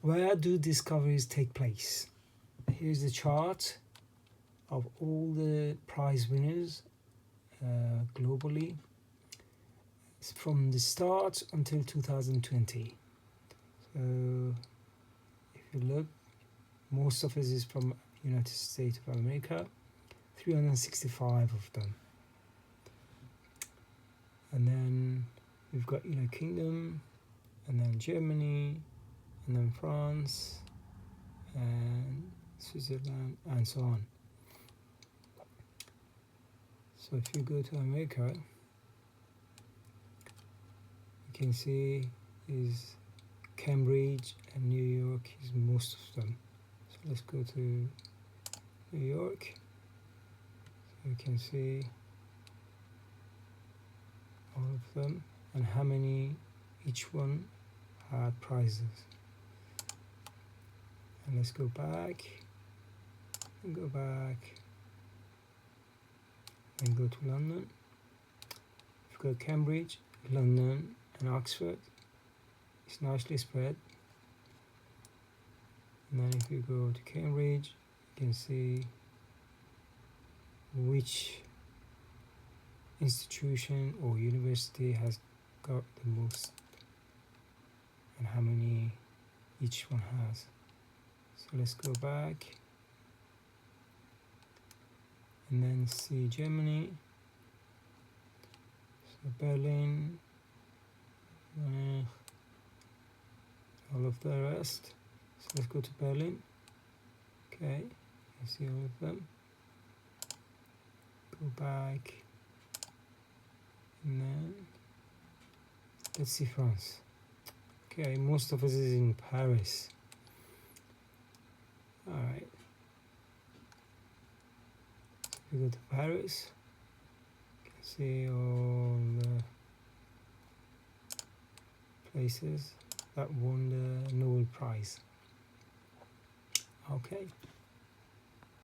Where do discoveries take place? Here's the chart of all the prize winners globally. It's from the start until 2020. So if you look, most of it is from United States of America, 365 of them. And then we've got United Kingdom, and then Germany, and then France, and Switzerland, and so on. So if you go to America, you can see is Cambridge and New York is most of them. So let's go to New York. So you can see all of them and how many each one had prizes. And let's go back and go back and go to London. We've got Cambridge, London and Oxford. It's nicely spread. And then if you go to Cambridge, you can see which institution or university has got the most and how many each one has. So let's go back and then see Germany. So Berlin, all of the rest. So let's go to Berlin. Okay, you see all of them. Go back and then let's see France. Okay, most of us is in Paris. Alright, so we go to Paris. You can see all the places that won the Nobel Prize. Okay.